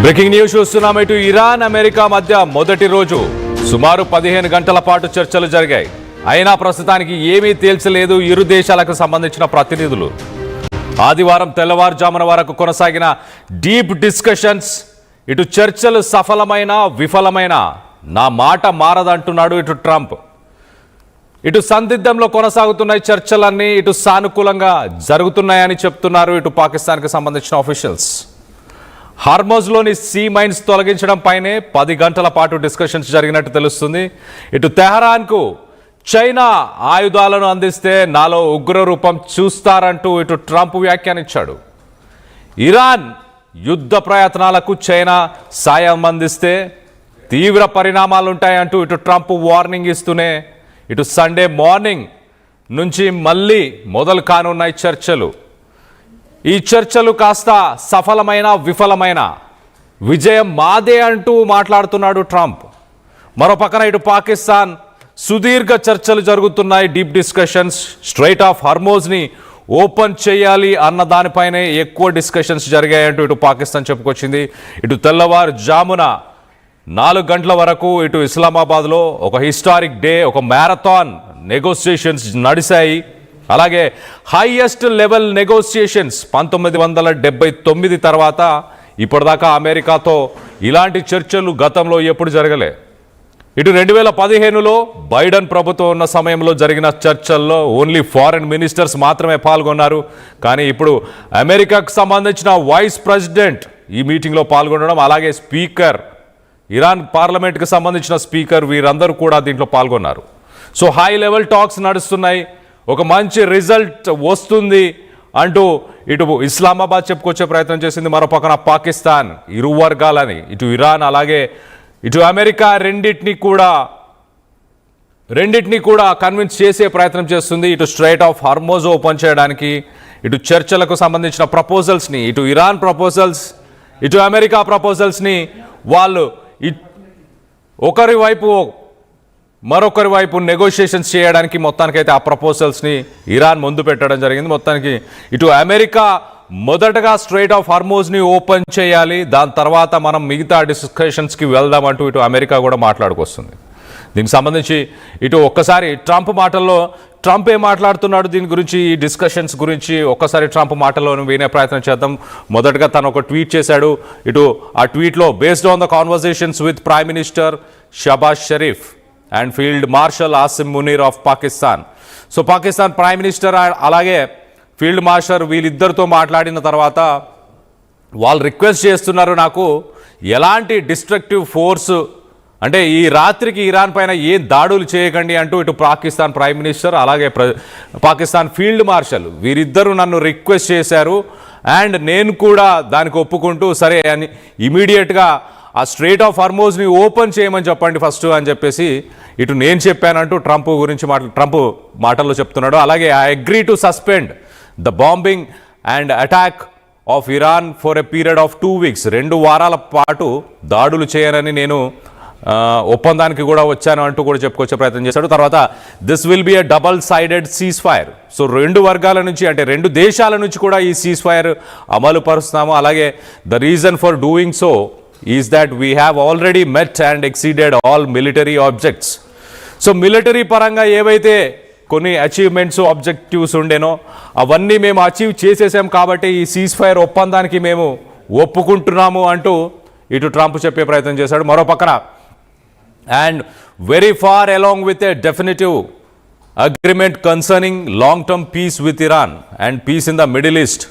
Breaking news చూస్తున్నాం. ఇటు Iran America మధ్య మొదటి రోజు సుమారు 15 గంటల పాటు చర్చలు జరిగాయి. అయినా ప్రస్తుతానికి ఏమీ తేల్చలేదు ఇరు దేశాలకు సంబంధించిన ప్రతినిధులు. ఆదివారం తెల్లవారుజామున వరకు కొనసాగిన డీప్ డిస్కషన్స్. ఇటు చర్చలు సఫలమైన విఫలమైన నా మాట మారదంటున్నాడు ఇటు ట్రంప్. ఇటు సందిగ్ధంలో కొనసాగుతున్న చర్చలన్నీ ఇటు సానుకూలంగా జరుగుతున్నాయని చెప్తున్నారు ఇటు పాకిస్తాన్కి సంబంధించిన ఆఫీషియల్స్. హార్మోజ్లోని సీ మైన్స్ తొలగించడం పైనే 10 గంటల పాటు డిస్కషన్స్ జరిగినట్టు తెలుస్తుంది. ఇటు తెహరాన్కు చైనా ఆయుధాలను అందిస్తే నాలో ఉగ్ర రూపం చూస్తారంటూ ఇటు ట్రంప్ వ్యాఖ్యానించాడు. ఇరాన్ యుద్ధ ప్రయత్నాలకు చైనా సాయం అందిస్తే తీవ్ర పరిణామాలుంటాయంటూ ఇటు ట్రంప్ వార్నింగ్ ఇస్తూనే ఇటు సండే మార్నింగ్ నుంచి మళ్ళీ మొదలు కానున్నాయి చర్చలు. ఈ చర్చలు కాస్త సఫలమైన విఫలమైన విజయం మాదే అంటూ మాట్లాడుతున్నాడు ట్రంప్. మరో పక్కన ఇటు పాకిస్తాన్ సుదీర్ఘ చర్చలు జరుగుతున్నాయి. Deep discussions. స్ట్రైట్ ఆఫ్ హార్మోజ్ని ఓపెన్ చేయాలి అన్న దానిపైనే ఎక్కువ డిస్కషన్స్ జరిగాయంటూ ఇటు పాకిస్తాన్ చెప్పుకొచ్చింది. ఇటు తెల్లవారుజామున 4 గంటల వరకు ఇటు ఇస్లామాబాద్లో ఒక హిస్టారిక్ డే, ఒక మ్యారథాన్ నెగోసియేషన్స్ నడిచాయి. అలాగే హైయెస్ట్ లెవెల్ నెగోసియేషన్స్ 1979 తర్వాత ఇప్పటిదాకా అమెరికాతో ఇలాంటి చర్చలు గతంలో ఎప్పుడు జరగలే. ఇటు 2015లో బైడెన్ ప్రభుత్వం ఉన్న సమయంలో జరిగిన చర్చల్లో ఓన్లీ ఫారెన్ మినిస్టర్స్ మాత్రమే పాల్గొన్నారు. కానీ ఇప్పుడు అమెరికాకు సంబంధించిన వైస్ ప్రెసిడెంట్ ఈ మీటింగ్లో పాల్గొనడం, అలాగే స్పీకర్, ఇరాన్ పార్లమెంట్కి సంబంధించిన స్పీకర్, వీరందరూ కూడా దీంట్లో పాల్గొన్నారు. సో హై లెవెల్ టాక్స్ నడుస్తున్నాయి. ఒక మంచి రిజల్ట్ వస్తుంది అంటూ ఇటు ఇస్లామాబాద్ చెప్పుకొచ్చే ప్రయత్నం చేసింది. మరో పక్కన పాకిస్తాన్ ఇరు వర్గాలని, ఇటు ఇరాన్ అలాగే ఇటు అమెరికా రెండింటినీ కూడా కన్విన్స్ చేసే ప్రయత్నం చేస్తుంది. ఇటు స్ట్రైట్ ఆఫ్ హార్మోజ్ ఓపెన్ చేయడానికి, ఇటు చర్చలకు సంబంధించిన ప్రపోజల్స్ని, ఇటు ఇరాన్ ప్రపోజల్స్, ఇటు అమెరికా ప్రపోజల్స్ని వాళ్ళు మరొకరి వైపు నెగోషియేషన్స్ చేయడానికి మొత్తానికైతే ఆ ప్రపోజల్స్ని ఇరాన్ ముందు పెట్టడం జరిగింది. మొత్తానికి ఇటు అమెరికా మొదటగా స్ట్రైట్ ఆఫ్ హార్మోజ్ని ఓపెన్ చేయాలి, దాని తర్వాత మనం మిగతా డిస్కషన్స్కి వెళ్దామంటూ ఇటు అమెరికా కూడా మాట్లాడుకొస్తుంది. దీనికి సంబంధించి ఇటు ఒక్కసారి ట్రంప్ ఏం మాట్లాడుతున్నాడు దీని గురించి, ఈ డిస్కషన్స్ గురించి ఒక్కసారి ట్రంప్ మాటల్లోనూ వినే ప్రయత్నం చేద్దాం. మొదటగా తను ఒక ట్వీట్ చేశాడు. ఇటు ఆ ట్వీట్లో based on the conversations with prime minister Shahbaz Sharif and field marshal Asim Munir of Pakistan. So Pakistan prime minister అలాగే ఫీల్డ్ మార్షల్ వీళ్ళిద్దరితో మాట్లాడిన తర్వాత వాళ్ళు రిక్వెస్ట్ చేస్తున్నారు, నాకు ఎలాంటి డిస్ట్రక్టివ్ ఫోర్స్ అంటే ఈ రాత్రికి ఇరాన్ పైన ఏం దాడులు చేయకండి అంటూ ఇటు పాకిస్తాన్ ప్రైమ్ మినిస్టర్ అలాగే పాకిస్తాన్ ఫీల్డ్ మార్షల్ వీరిద్దరూ నన్ను రిక్వెస్ట్ చేశారు. అండ్ నేను కూడా దానికి ఒప్పుకుంటూ సరే అని ఇమీడియట్గా ఆ స్ట్రైట్ ఆఫ్ హార్మోజ్ని ఓపెన్ చేయమని చెప్పండి ఫస్ట్ అని చెప్పేసి ఇటు నేను చెప్పానంటూ ట్రంప్ మాటల్లో చెప్తున్నాడు. అలాగే I agree to suspend the bombing and attack of Iran for a period of 2 weeks. 2 వారాల పాటు దాడులు చేయనని నేను ఒప్పందానికి కూడా వచ్చాను అంటూ కూడా చెప్పుకొచ్చే ప్రయత్నం చేశాడు. తర్వాత this will be a double sided cease fire. So 2 వర్గాల నుంచి అంటే 2 దేశాల నుంచి కూడా ఈ సీజ్ ఫైర్ అమలు పరుస్తున్నాము. అలాగే the reason for doing so is that we have already met and exceeded all military objects. So military పరంగా ఏవైతే కొన్ని అచీవ్మెంట్స్ ఆబ్జెక్టివ్స్ ఉండేనో అవన్నీ మేము అచీవ్ చేసేసాం కాబట్టి ఈ సీజ్ ఫైర్ ఒప్పందానికి మేము ఒప్పుకుంటున్నాము అంటూ ఇటు ట్రంప్ చెప్పే ప్రయత్నం చేశాడు. మరో పక్కన and very far along with a definitive agreement concerning long-term peace with Iran and peace in the Middle East.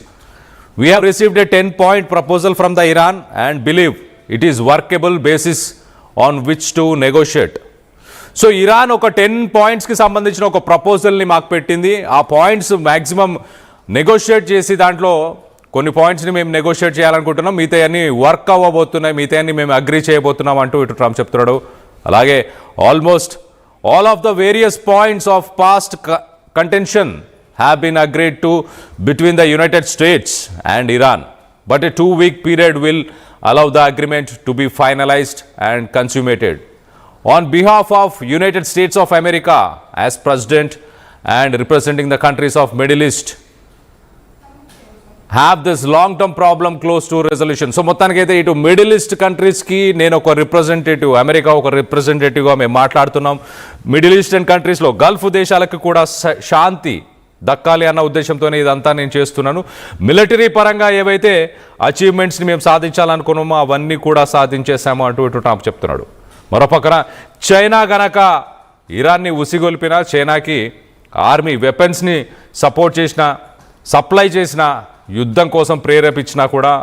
We have received a 10-point proposal from the Iran and believe it is workable basis on which to negotiate. So Iran ఒక 10 pointsకి సంబంధించిన ఒక ప్రపోజల్ని మాకు పెట్టింది. ఆ points maximum negotiate చేసి దాంట్లో కొన్ని పాయింట్స్ని మేము నెగోషియేట్ చేయాలనుకుంటున్నాం, మిగతా అన్ని వర్క్ అవ్వబోతున్నాయి, మిగతా అన్ని మేము అగ్రీ చేయబోతున్నాం అంటూ ఇటు ట్రంప్ చెప్తున్నాడు. అలాగే almost all of the various points of past contention have been agreed to between the United States and Iran, but a 2-week period will allow the agreement to be finalized and consummated. On behalf of United States of America as President and representing the countries of Middle East, have this long term problem close to resolution. So మొత్తానికైతే ఇటు middle east కంట్రీస్కి నేను ఒక representative, America ఒక రిప్రజెంటేటివ్గా మేము మాట్లాడుతున్నాం. Middle eastern కంట్రీస్లో Gulf దేశాలకు కూడా శాంతి దక్కాలి అన్న ఉద్దేశంతోనే ఇదంతా నేను చేస్తున్నాను. మిలిటరీ పరంగా ఏవైతే అచీవ్మెంట్స్ని మేము సాధించాలనుకున్నామో అవన్నీ కూడా సాధించేశాము అంటూ ఇటు ట్రంప్ చెప్తున్నాడు. మరోపక్కన చైనా గనక ఇరాన్ని ఉసిగొల్పినా, చైనాకి ఆర్మీ వెపన్స్ని సపోర్ట్ చేసిన, సప్లై చేసిన, యుద్ధం కోసం ప్రేరేపించినా కూడా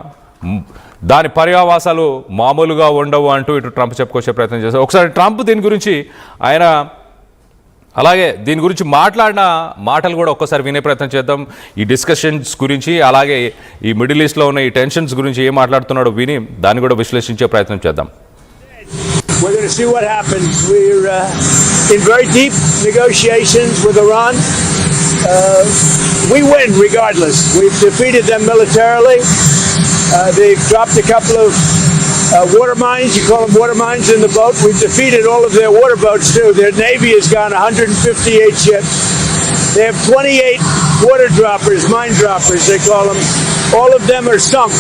దాని పర్యావాసాలు మామూలుగా ఉండవు అంటూ ఇటు ట్రంప్ చెప్పుకొచ్చే ప్రయత్నం చేశారు. ఒకసారి ట్రంప్ దీని గురించి ఆయన అలాగే దీని గురించి మాట్లాడిన మాటలు కూడా ఒక్కసారి వినే ప్రయత్నం చేద్దాం. ఈ డిస్కషన్స్ గురించి, అలాగే ఈ మిడిల్ ఈస్ట్లో ఉన్న ఈ టెన్షన్స్ గురించి ఏం మాట్లాడుతున్నాడో విని దాన్ని కూడా విశ్లేషించే ప్రయత్నం చేద్దాం. We're going to see what happens. We're in very deep negotiations with Iran. We win regardless. We've defeated them militarily. They've dropped a couple of water mines. You call them water mines in the boat. We've defeated all of their water boats too. Their navy has gone 158 ships. They have 28 water droppers, mine droppers they call them. All of them are sunk.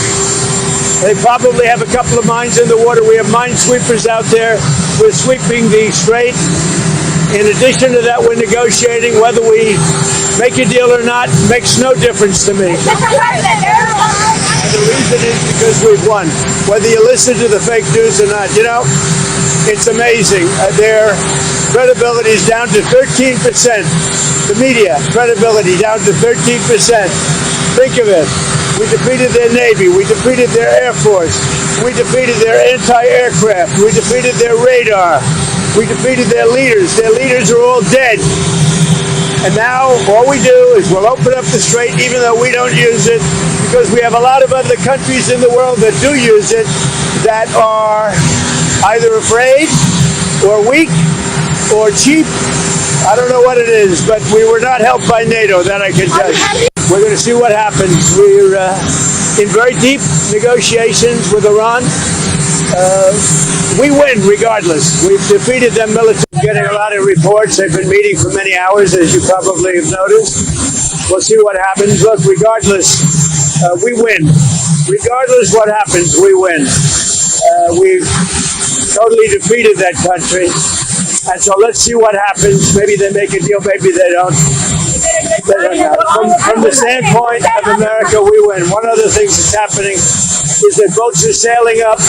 They probably have a couple of mines in the water. We have mine sweepers out there. We're sweeping the strait. In addition to that, we're negotiating. Whether we make a deal or not makes no difference to me. And the reason is because we've won. Whether you listen to the fake news or not, you know, it's amazing. Their credibility is down to 13%. The media credibility down to 13%. Think of it. We defeated their Navy. We defeated their Air Force. We defeated their anti-aircraft. We defeated their radar. We defeated their leaders. Their leaders are all dead. And now all we do is we'll open up the strait even though we don't use it, because we have a lot of other countries in the world that do use it that are either afraid or weak or cheap. I don't know what it is, but we were not helped by NATO, that I can tell you. We're going to see what happens. We're in very deep negotiations with Iran. We win regardless. We've defeated them militarily. Getting a lot of reports. They've been meeting for many hours, as you probably have noticed. We'll see what happens. Look, regardless, we win. Regardless what happens, we win. We've totally defeated that country. And so let's see what happens. Maybe they make a deal, maybe they don't. From the standpoint of America, we win. One other thing that's happening is that boats are sailing up.